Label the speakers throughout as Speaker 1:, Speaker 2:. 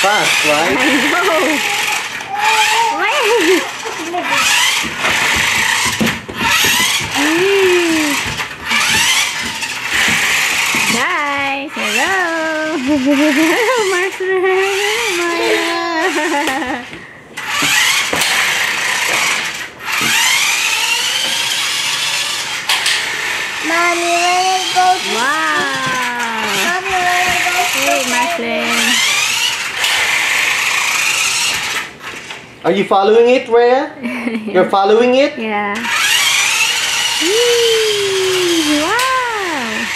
Speaker 1: fast, right?
Speaker 2: I know. Guys, hello. Hello, Marxlen. Maya.
Speaker 3: Mommy, let it go to
Speaker 2: Wow.
Speaker 3: Mommy, let it go to
Speaker 2: Hey, Marxlen.
Speaker 1: Are you following it, Rhea? You're following it?
Speaker 2: Yeah. Whee! Wow.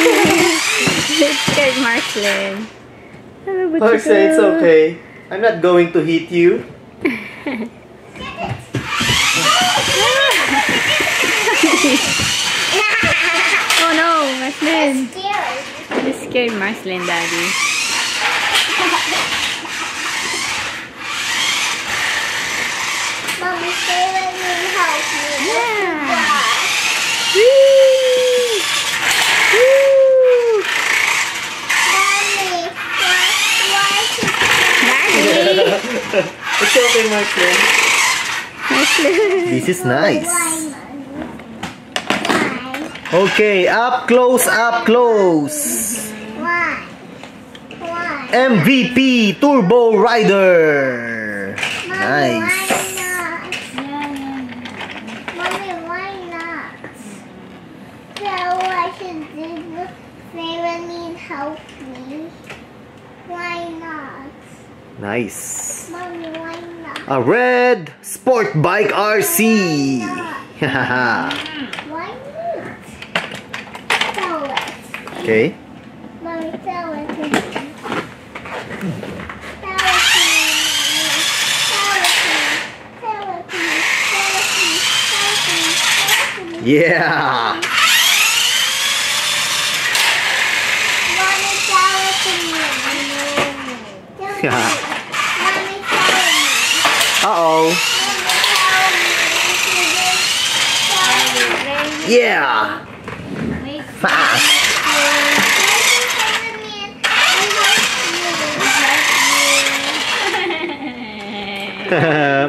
Speaker 2: It's scared Marxlen.
Speaker 1: Marxlen, it's okay. I'm not going to hit you.
Speaker 2: Oh no, Marxlen.
Speaker 3: scared.
Speaker 2: You scared Marxlen, Daddy.
Speaker 3: Mommy, stay with me and help me.
Speaker 2: Yeah.
Speaker 3: Yeah.
Speaker 2: Whee! Woo!
Speaker 3: Mommy, why
Speaker 2: Daddy!
Speaker 1: It's okay, Marxlen.
Speaker 2: Marxlen.
Speaker 1: This is nice.
Speaker 3: Why?
Speaker 1: Okay, up close, up close.
Speaker 3: Why? Why?
Speaker 1: MVP Turbo Rider.
Speaker 3: Mommy,
Speaker 1: Nice.
Speaker 3: why not? Mommy, why not? So I should do favor me and help me. Why not?
Speaker 1: Nice.
Speaker 3: Mommy, why not?
Speaker 1: A red sport bike RC.
Speaker 3: Why not? Tell us.
Speaker 1: Okay.
Speaker 3: Mommy, tell us. Tell us to me. Tell us to me. Tell us to me. Tell us to me. Tell us to me. Tell us to me. Tell us to me.
Speaker 1: Yeah.
Speaker 3: Mommy, tell us to me. Tell us to me. Mommy, tell me.
Speaker 1: Uh-oh. Yeah. Fast.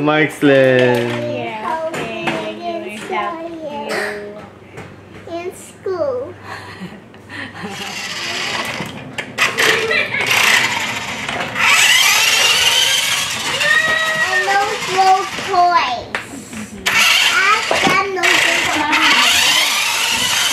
Speaker 1: Marxlen.
Speaker 3: In school. And those little toys. Ask them those little toys.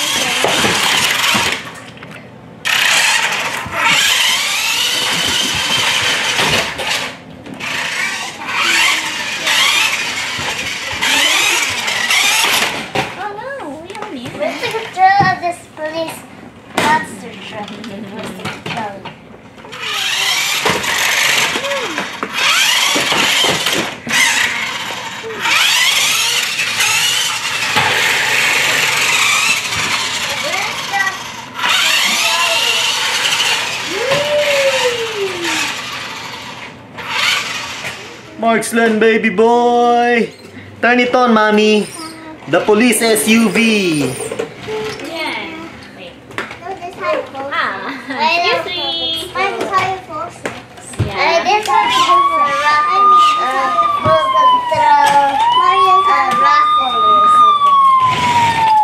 Speaker 2: Oh no, we don't need
Speaker 3: Where's the control of this police monster truck? Where's the control?
Speaker 1: Marxlen, baby boy. Turn it on, mommy. The police SUV.
Speaker 2: Yeah. Wait.
Speaker 3: No, this how you close
Speaker 2: Ah,
Speaker 3: it.
Speaker 2: excuse me.
Speaker 3: This how you close it.
Speaker 2: Yeah.
Speaker 3: This how you close it. I mean, Mario's rock or something.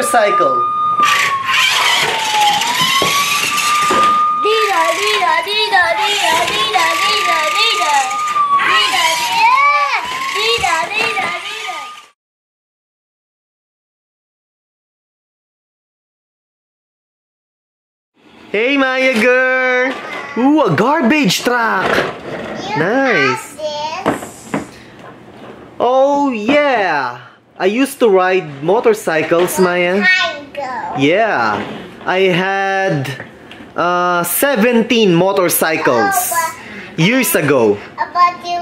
Speaker 1: motorcycle.
Speaker 2: Dida, dida, dida, dida, dida, dida, dida. Dida, dida, dida, dida, dida.
Speaker 1: Hey, Maya girl. Ooh, a garbage truck. Nice. Oh, yeah. I used to ride motorcycles, Maya. Yeah. I had 17 motorcycles years ago.
Speaker 3: But you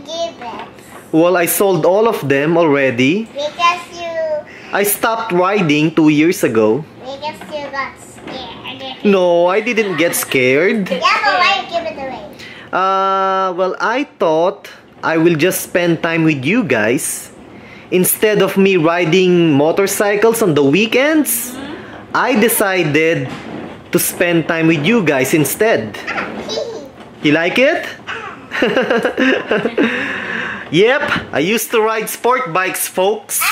Speaker 3: gave it.
Speaker 1: Well, I sold all of them already.
Speaker 3: Because
Speaker 1: I stopped riding 2 years ago.
Speaker 3: you got scared.
Speaker 1: No, I didn't get scared.
Speaker 3: Yeah, but why you give it away?
Speaker 1: Well, I thought I will just spend time with you guys. Instead of me riding motorcycles on the weekends, I decided to spend time with you guys instead. You like it? Yep, I used to ride sport bikes, folks.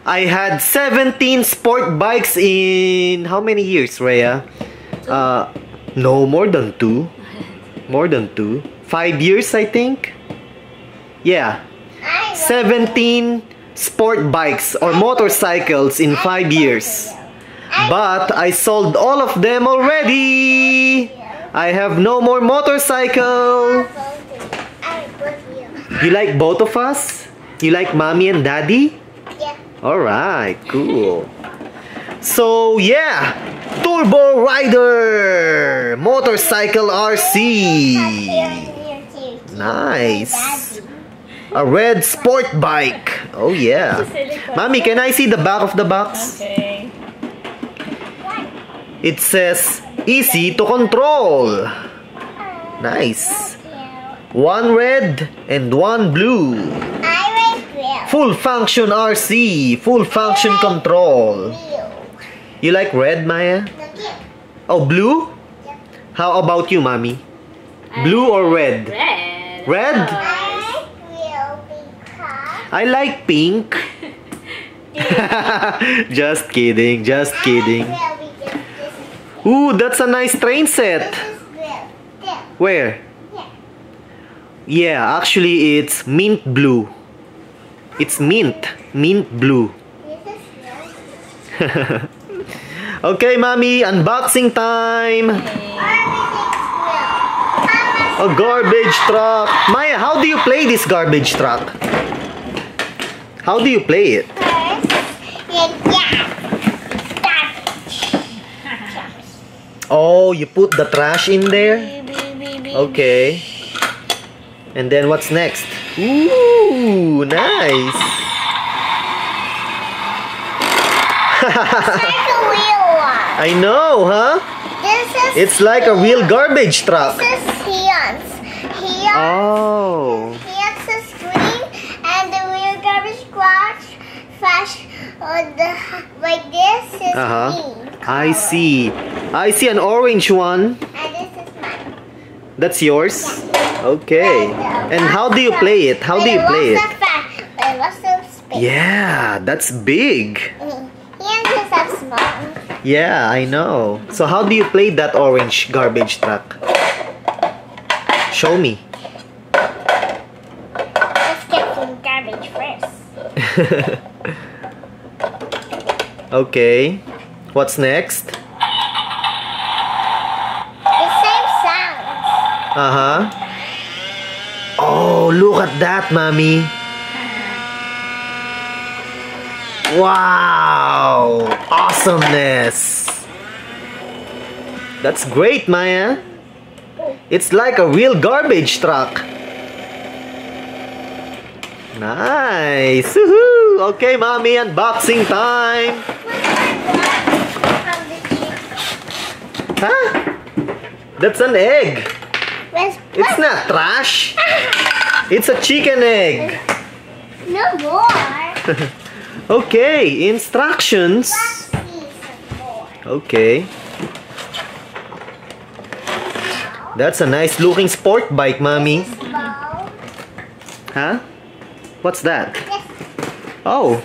Speaker 1: I had 17 sport bikes in how many years, Rhea? No, more than 2. More than 2. 5 years, I think. Yeah. 17 sport bikes or motorcycles in 5 years. But I sold all of them already. I have no more motorcycle. You like both of us? You like mommy and daddy?
Speaker 3: Yeah.
Speaker 1: Alright, cool. So yeah, Turbo Rider Motorcycle RC. Nice. A red sport bike. Oh yeah. Mommy, can I see the back of the box?
Speaker 2: Okay.
Speaker 1: It says easy to control. Nice. 1 red and 1 blue.
Speaker 3: I like real.
Speaker 1: Full function RC. Full function control. You like red, Maya? Oh, blue? How about you, mommy? Blue or red?
Speaker 2: Red.
Speaker 1: Red?
Speaker 3: I like real because
Speaker 1: I like pink. Just kidding, just kidding.
Speaker 3: real because this is
Speaker 1: Ooh, that's a nice train set.
Speaker 3: real. There.
Speaker 1: Where?
Speaker 3: Yeah.
Speaker 1: Yeah, actually it's mint blue. It's mint blue.
Speaker 3: This is real.
Speaker 1: Okay, mommy, unboxing time. A garbage truck. Maya, how do you play this garbage truck? How do you play it? Oh, you put the trash in there? Okay. And then what's next? Ooh, nice. I know, huh? It's like a real garbage truck.
Speaker 3: This is Hulyan's.
Speaker 1: Oh.
Speaker 3: Hulyan's is green, and the real garbage flash like this is green.
Speaker 1: I see. I see an orange one.
Speaker 3: And this is mine.
Speaker 1: That's yours? Okay. And how do you play it? How do you play it? Yeah, that's big.
Speaker 3: Hulyan's is a small.
Speaker 1: Yeah, I know. So how do you play that orange garbage truck? Show me.
Speaker 3: Let's get some garbage first.
Speaker 1: Okay. What's next?
Speaker 3: The same sounds.
Speaker 1: Uh-huh. Oh, look at that, mommy. Wow! Awesomeness! That's great, Maya. It's like a real garbage truck. Nice! Woohoo! Okay, mommy, unboxing time! Huh? That's an egg. It's not trash. It's a chicken egg.
Speaker 3: No more.
Speaker 1: Okay, instructions. Okay. That's a nice looking sport bike, mommy. Huh? What's that? Oh,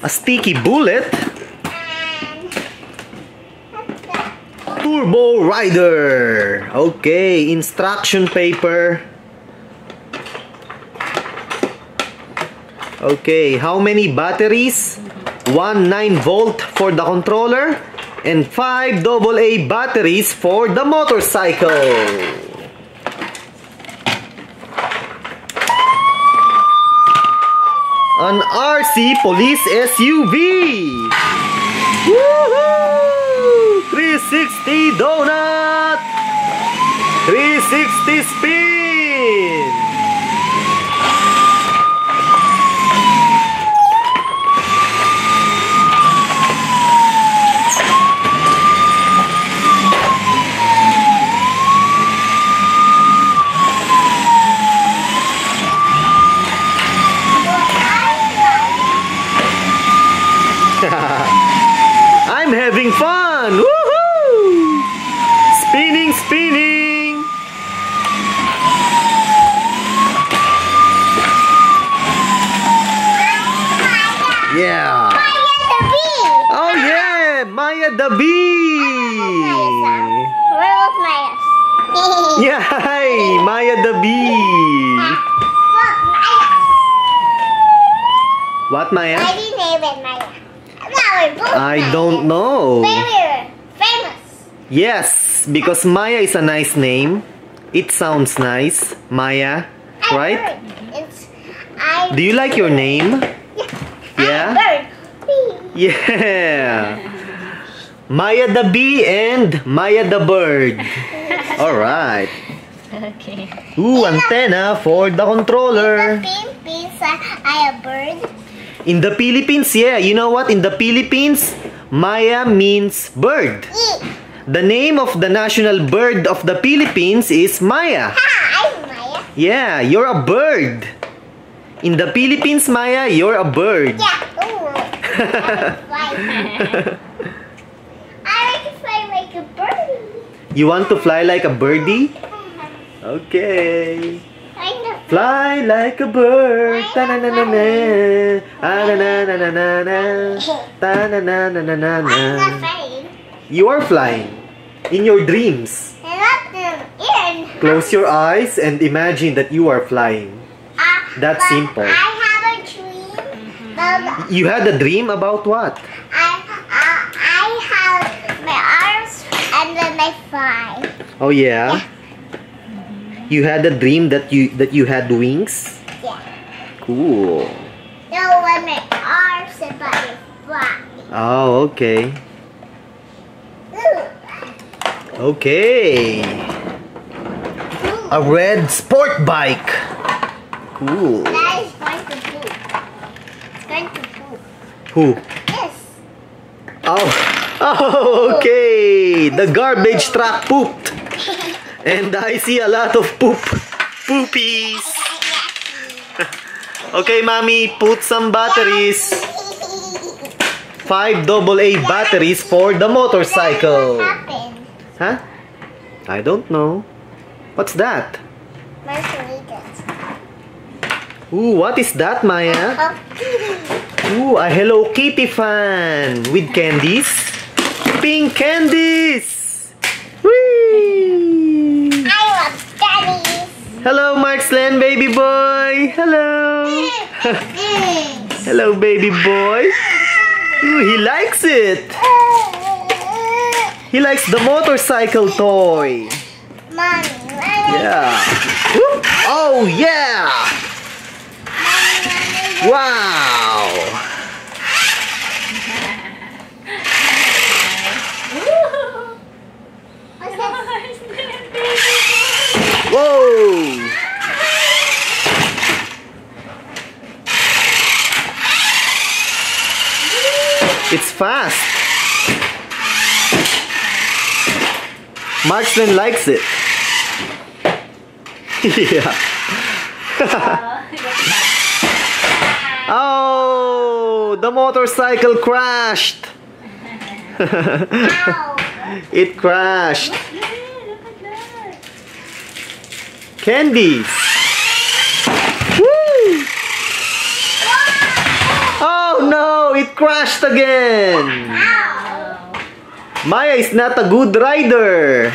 Speaker 1: A sticky bullet.
Speaker 3: And what's that?
Speaker 1: Turbo Rider. Okay, instruction paper. Okay, how many batteries? One 9-volt for the controller and 5 AA batteries for the motorcycle. An RC police SUV. Woohoo! 360 donut. 360 spin. I'm having fun! Woohoo! Spinning, spinning! Yeah! Oh yeah! Maya the bee!
Speaker 3: Where was Maya?
Speaker 1: Yeah! Hi! Maya the bee! What, Maya?
Speaker 3: Why did you name it Maya?
Speaker 1: I don't know.
Speaker 3: Very famous.
Speaker 1: Yes, because Maya is a nice name. It sounds nice. Maya, right? Do you like your name? Yeah?
Speaker 3: Bird.
Speaker 1: Yeah. Maya the bee and Maya the bird. Alright.
Speaker 2: Okay.
Speaker 1: Ooh, antenna for the controller.
Speaker 3: Philippines, I a bird.
Speaker 1: In the Philippines, yeah. You know what? In the Philippines, Maya means bird. The name of the national bird of the Philippines is Maya.
Speaker 3: I'm Maya.
Speaker 1: Yeah, you're a bird. In the Philippines, Maya, you're a bird.
Speaker 3: Yeah. Ooh. I like to fly like a bird.
Speaker 1: You want to fly like a birdie? Okay. Fly like a bird. Ta-na-na-na-na. Ah-na-na-na-na-na. Ta-na-na-na-na-na.
Speaker 3: I'm not flying.
Speaker 1: You are flying. In your dreams.
Speaker 3: I'm not in.
Speaker 1: Close your eyes and imagine that you are flying. That's
Speaker 3: But
Speaker 1: simple.
Speaker 3: I have a dream.
Speaker 1: You had a dream about what?
Speaker 3: I have my arms and then I fly.
Speaker 1: Oh yeah? You had a dream that you had wings?
Speaker 3: Yeah.
Speaker 1: Cool.
Speaker 3: No, when my arms and body fly.
Speaker 1: Oh, okay. Okay. A red sport bike. Cool.
Speaker 3: That is going to poop. It's going to poop.
Speaker 1: Who?
Speaker 3: Yes.
Speaker 1: Oh, oh, okay. The garbage truck pooped. And I see a lot of poopies. Okay, mommy, put some batteries. 5 AA batteries for the motorcycle.
Speaker 3: What happened?
Speaker 1: Huh? I don't know. What's that?
Speaker 3: Margaritas.
Speaker 1: Ooh, what is that, Maya?
Speaker 3: Oh,
Speaker 1: Ooh, a Hello Kitty fan with candies. Pink candies. Whee!
Speaker 3: I want candies.
Speaker 1: Hello, Marxlen, baby boy. Hello. Hello, baby boy. Ooh, he likes it. He likes the motorcycle toy.
Speaker 3: Mommy,
Speaker 1: Yeah. Whoop. Oh, yeah. Wow.
Speaker 3: what's that?
Speaker 1: Whoa. It's fast. Marxlen likes it. Yeah. Oh, the motorcycle crashed.
Speaker 3: Ow.
Speaker 1: It crashed. Candies. Woo! Oh no! Oh, it crashed again.
Speaker 3: Ow.
Speaker 1: Maya is not a good rider.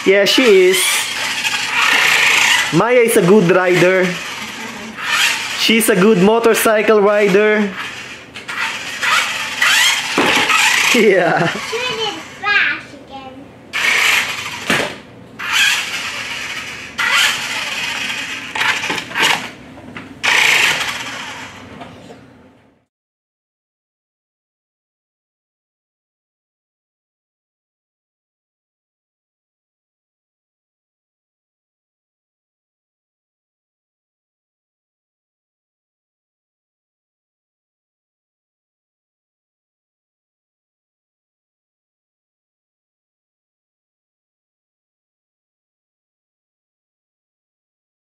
Speaker 1: Yeah, she is. Maya is a good rider. She's a good motorcycle rider. Yeah.
Speaker 3: She did